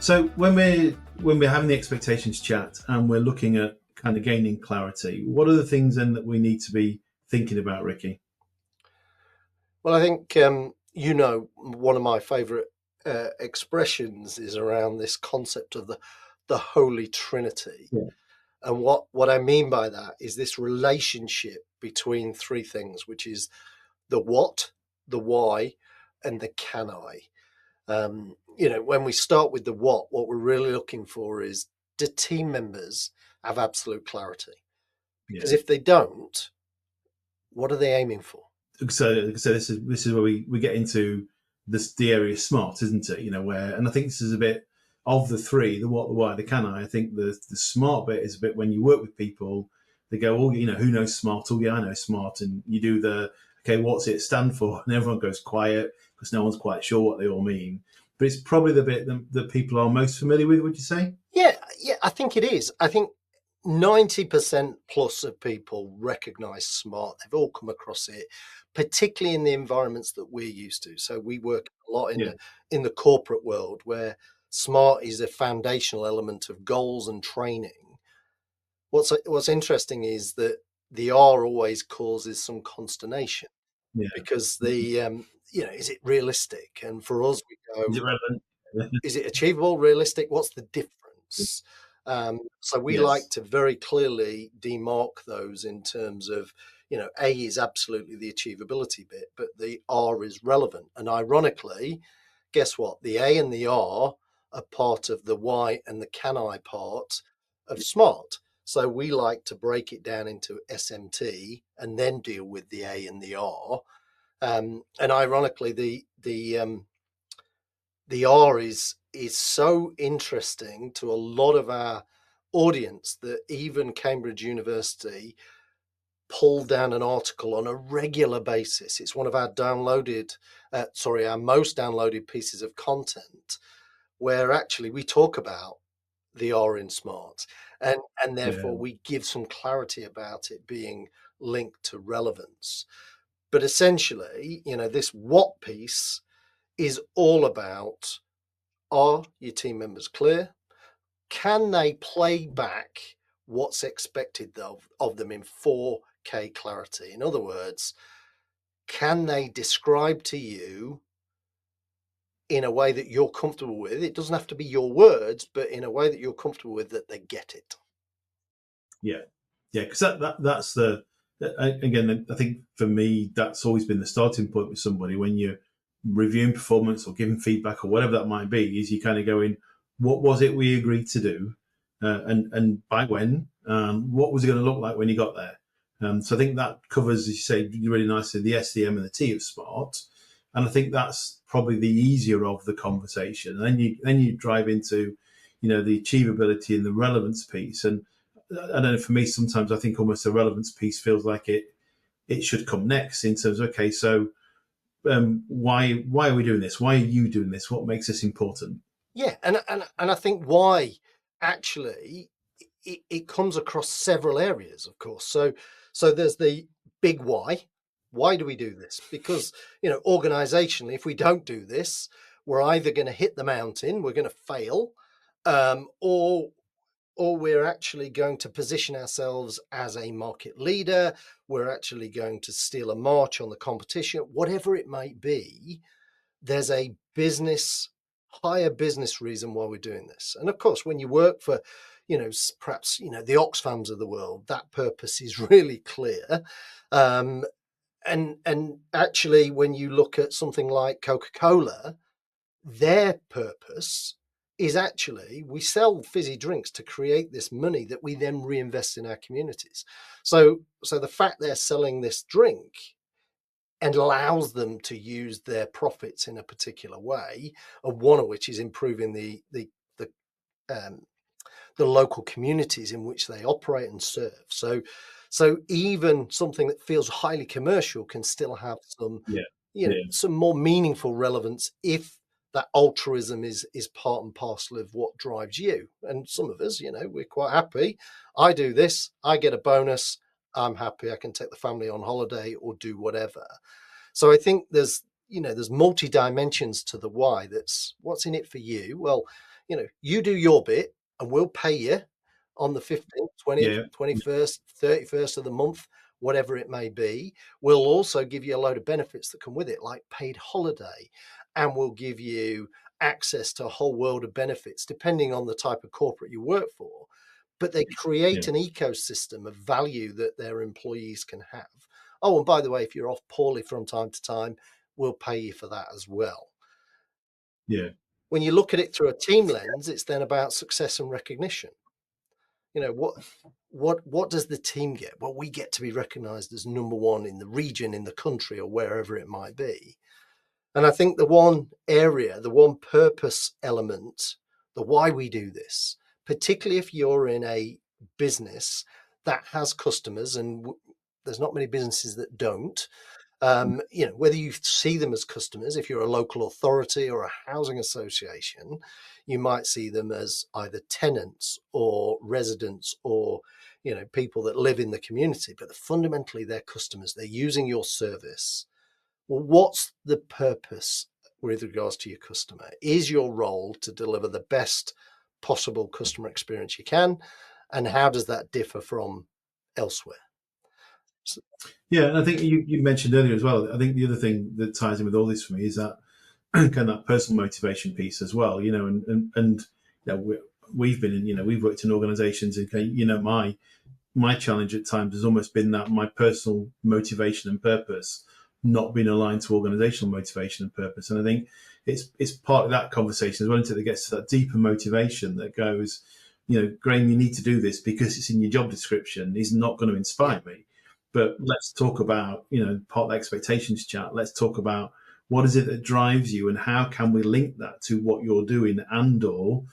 So when we're having the expectations chat and we're looking at kind of gaining clarity, what are the things then that we need to be thinking about, Ricky? Well, I think one of my favourite expressions is around this concept of the Holy Trinity, Yeah. and what I mean by that is this relationship between three things, which is the what, the why, and the can I. When we start with the what we're really looking for is, do team members have absolute clarity? Yeah. Because if they don't, what are they aiming for? So this is where we get into the area smart, isn't it? Where, and I think this is a bit of the three, the what, the why, the can I. I think the smart bit is a bit when you work with people, they go, oh, who knows smart? Oh, yeah, I know smart. And you do okay, what's it stand for? And everyone goes quiet because no one's quite sure what they all mean. But it's probably the bit that people are most familiar with, would you say? Yeah, I think it is. I think 90% plus of people recognize smart. They've all come across it, particularly in the environments that we're used to. So we work a lot Yeah. in the corporate world where smart is a foundational element of goals and training. What's interesting is that the R always causes some consternation Yeah. because is it realistic? And for us, we Is go, it relevant? is it achievable, realistic? What's the difference? So we like Yes. to very clearly demark those in terms of, A is absolutely the achievability bit, but the R is relevant. And ironically, guess what? The A and the R are part of the why and the can I part of SMART. So we like to break it down into SMT and then deal with the A and the R. And ironically, the R is so interesting to a lot of our audience that even Cambridge University pulled down an article on a regular basis. It's one of our our most downloaded pieces of content, where actually we talk about the R in smart, and Yeah. therefore we give some clarity about it being linked to relevance. But essentially, this what piece is all about, are your team members clear? Can they play back what's expected of them in 4K clarity? In other words, can they describe to you in a way that you're comfortable with? It doesn't have to be your words, but in a way that you're comfortable with, that they get it. Yeah, yeah, because that's again. I think for me, that's always been the starting point with somebody when you're reviewing performance or giving feedback or whatever that might be. Is you kind of going, what was it we agreed to do, and by when? What was it going to look like when you got there? So I think that covers, as you say, really nicely the S, the M, and the T of smart. And I think that's probably the easier of the conversation. And then you drive into, the achievability and the relevance piece. And I don't know. For me, sometimes I think almost the relevance piece feels like it should come next in terms of, okay, so why are we doing this? Why are you doing this? What makes this important? Yeah, and I think why actually it comes across several areas, of course. So there's the big why. Why do we do this? Because organizationally, if we don't do this, we're either going to hit the mountain, we're going to fail, or we're actually going to position ourselves as a market leader. We're actually going to steal a march on the competition, whatever it might be. There's a higher business reason why we're doing this. And of course, when you work for, perhaps, the Oxfams of the world, that purpose is really clear. Um, and actually, when you look at something like Coca-Cola, their purpose is actually, we sell fizzy drinks to create this money that we then reinvest in our communities. So the fact they're selling this drink and allows them to use their profits in a particular way, and one of which is improving um, the local communities in which they operate and serve. So even something that feels highly commercial can still have some, Yeah, yeah, some more meaningful relevance if that altruism is part and parcel of what drives you. And some of us, we're quite happy. I do this, I get a bonus, I'm happy, I can take the family on holiday or do whatever. So I think there's multi dimensions to the why. That's what's in it for you. Well, you do your bit and we'll pay you on the 15th, 20th, Yeah, 21st, 31st of the month, whatever it may be. We'll also give you a load of benefits that come with it, like paid holiday, and we'll give you access to a whole world of benefits, depending on the type of corporate you work for. But they create yeah, an ecosystem of value that their employees can have. Oh, and by the way, if you're off poorly from time to time, we'll pay you for that as well. yeah, When you look at it through a team lens, it's then about success and recognition. What does the team get? Well, we get to be recognized as number one in the region, in the country, or wherever it might be. And I think the one area, the one purpose element, the why we do this, particularly if you're in a business that has customers, and there's not many businesses that don't, whether you see them as customers, if you're a local authority or a housing association, you might see them as either tenants or residents or people that live in the community, but fundamentally they're customers. They're using your service. Well, what's the purpose with regards to your customer? Is your role to deliver the best possible customer experience you can? And how does that differ from elsewhere? yeah. And I think you mentioned earlier as well. I think the other thing that ties in with all this for me is that kind of that personal motivation piece as well. We've been in, we've worked in organisations, and my challenge at times has almost been that my personal motivation and purpose not being aligned to organisational motivation and purpose. And I think it's part of that conversation as well, until it gets to that deeper motivation that goes, Graham, you need to do this because it's in your job description is not going to inspire me. But let's talk about, part of the expectations chat. Let's talk about what is it that drives you and how can we link that to what you're doing and or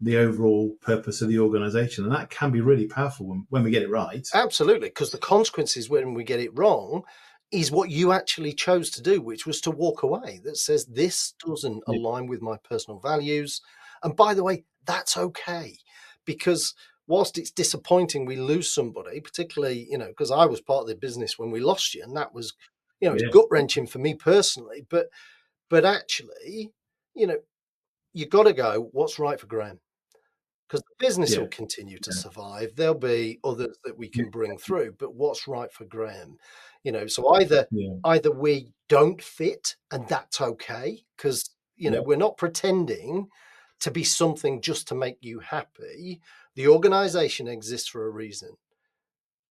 the overall purpose of the organization. And that can be really powerful when we get it right. Absolutely, because the consequences when we get it wrong is what you actually chose to do, which was to walk away. That says this doesn't Yeah. align with my personal values. And by the way, that's okay, because whilst it's disappointing we lose somebody, particularly, because I was part of the business when we lost you, and that was, it's Yeah. gut wrenching for me personally, but actually, you got to go, what's right for Graham? Because the business Yeah. will continue to survive. There'll be others that we Yeah. can bring through, but what's right for Graham? So either Yeah. either we don't fit, and that's okay, because Yeah. we're not pretending to be something just to make you happy. The organization exists for a reason.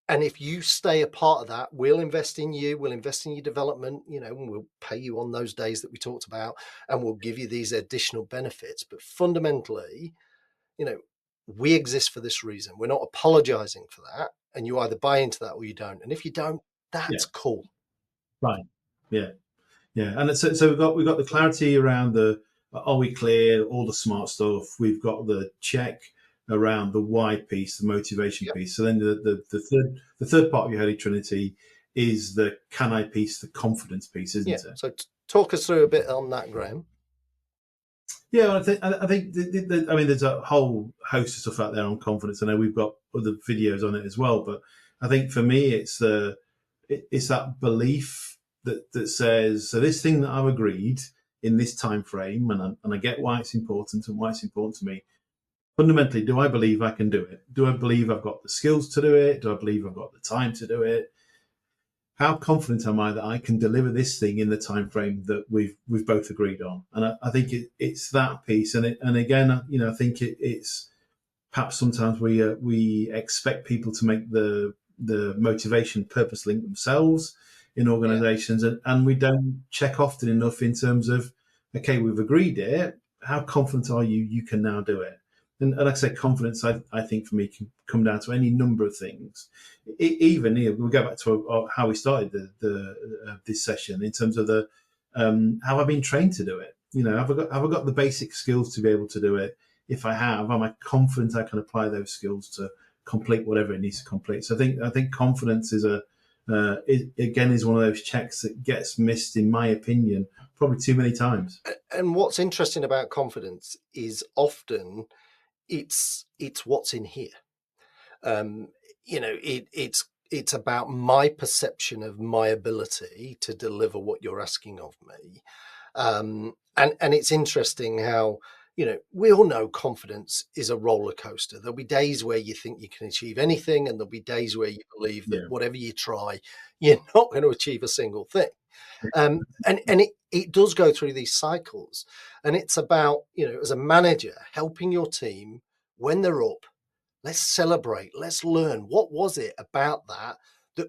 And if you stay a part of that, we'll invest in you, we'll invest in your development, and we'll pay you on those days that we talked about, and we'll give you these additional benefits. But fundamentally, you know, we exist for this reason. We're not apologizing for that. And you either buy into that or you don't. And if you don't, Yeah. that's cool. Right. Yeah. Yeah. And so we've got the clarity around the are we clear, all the smart stuff. We've got the check around the why piece, the motivation Yep. piece. So then the third part of your Holy Trinity is the can I piece, the confidence piece, Yeah. isn't it? So talk us through a bit on that, Graham. Yeah, I think I mean, there's a whole host of stuff out there on confidence. I know we've got other videos on it as well, but I think for me, it's that belief that says, so this thing that I've agreed in this time frame, and I get why it's important and why it's important to me. Fundamentally, do I believe I can do it? Do I believe I've got the skills to do it? Do I believe I've got the time to do it? How confident am I that I can deliver this thing in the time frame that we've both agreed on? And I think it's that piece. And again, I think it's perhaps sometimes we expect people to make the motivation purpose link themselves in Yeah. organizations, and we don't check often enough in terms of, okay, we've agreed it. How confident are you can now do it? And like I say, confidence, I think for me can come down to any number of things. Even we'll go back to how we started this session in terms of the have I been trained to do it? Have I got the basic skills to be able to do it? If I have, am I confident I can apply those skills to complete whatever it needs to complete? So I think confidence is is one of those checks that gets missed, in my opinion, probably too many times. And what's interesting about confidence is often it's what's in here. Um, it's about my perception of my ability to deliver what you're asking of me. And it's interesting how we all know confidence is a roller coaster. There'll be days where you think you can achieve anything, and there'll be days where you believe that Yeah. whatever you try, you're not going to achieve a single thing. And it does go through these cycles, and it's about, as a manager, helping your team when they're up. Let's celebrate. Let's learn. What was it about that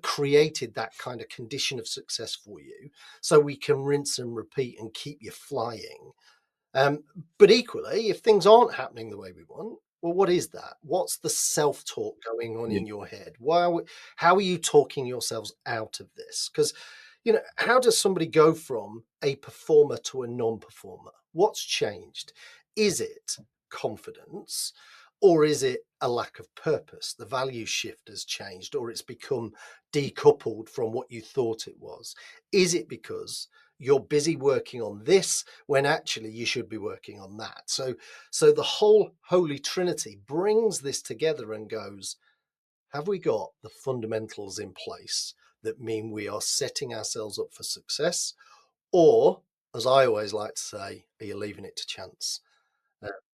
created that kind of condition of success for you, so we can rinse and repeat and keep you flying. But equally, if things aren't happening the way we want, well, what is that? What's the self-talk going on Yeah. in your head? How are you talking yourselves out of this? Because, how does somebody go from a performer to a non-performer? What's changed? Is it confidence, or is it a lack of purpose? The value shift has changed, or it's become decoupled from what you thought it was. Is it because you're busy working on this when actually you should be working on that? So the whole Holy Trinity brings this together and goes, have we got the fundamentals in place that mean we are setting ourselves up for success? Or, as I always like to say, are you leaving it to chance?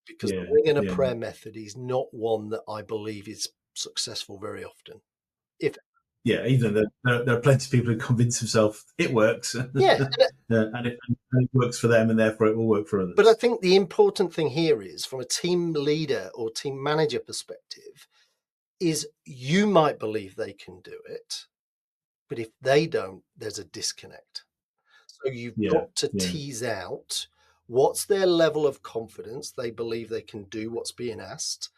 Because the Yeah. wing and a Yeah. prayer method is not one that I believe is successful very often. If Yeah, even though there are plenty of people who convince themselves it works, yeah, and it works for them, and therefore it will work for but I others. think the important thing here is, from a team leader or team manager perspective, is you might believe they can do it, but if they don't, there's a disconnect. So you've Yeah, got to yeah, tease out what's their level of confidence they believe they can do what's being asked,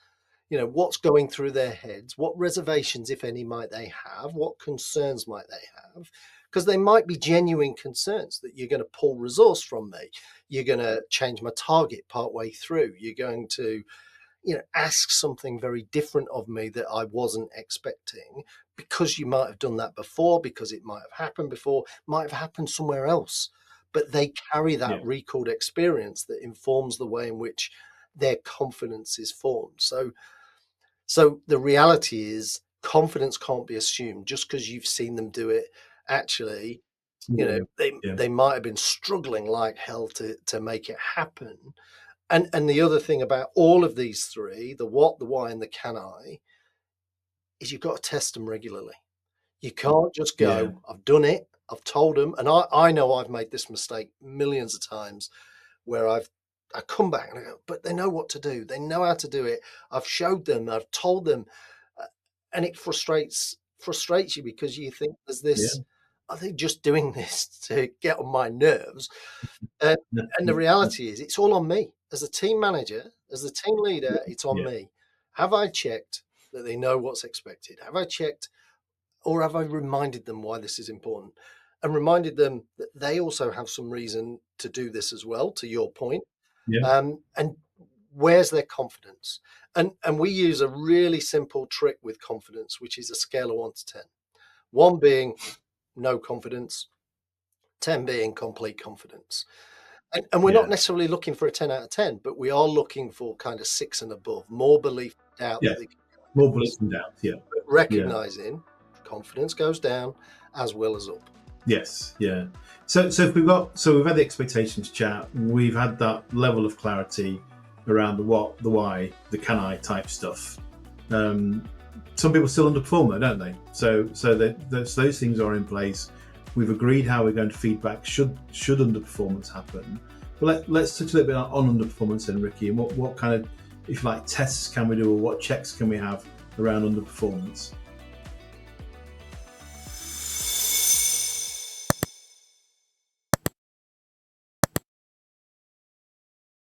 what's going through their heads, what reservations, if any, might they have, what concerns might they have, because they might be genuine concerns that you're going to pull resource from me, you're going to change my target partway through, you're going to ask something very different of me that I wasn't expecting, because you might have done that before, because it might have happened before, might have happened somewhere else, but they carry that yeah, recalled experience that informs the way in which their confidence is formed. So the reality is, confidence can't be assumed just because you've seen them do it. Actually, yeah, they yeah, they might have been struggling like hell to make it happen. And the other thing about all of these three, the what, the why, and the can I, is you've got to test them regularly. You can't just yeah, go, I've done it, I've told them, and I know I've made this mistake millions of times, where I come back and I go, but they know what to do. They know how to do it. I've showed them. I've told them, uh, and it frustrates you, because you think there's yeah, this. Are they just doing this to get on my nerves? Uh, and the reality is, it's all on me as a team manager, as a team leader. It's on yeah, me. Have I checked that they know what's expected? Have I checked, or have I reminded them why this is important, and reminded them that they also have some reason to do this as well, to your point? yeah, And where's their confidence? And we use a really simple trick with confidence, which is a scale of 1 to 10. 1 being no confidence, 10 being complete confidence. And we're not yeah, necessarily looking for a 10 out of 10, but we are looking for kind of 6 and above, more belief and doubt yeah. that they can More do belief this, and doubt. Yeah, but yeah. recognizing confidence goes down as well as up. Yes, yeah. So if we've had the expectations chat, we've had that level of clarity around the what, the why, the can I type stuff. Some people still underperform though, don't they? So those things are in place. We've agreed how we're going to feedback should underperformance happen. But let's touch a little bit on underperformance then, Ricky, and what kind of, if you like, tests can we do, or what checks can we have around underperformance?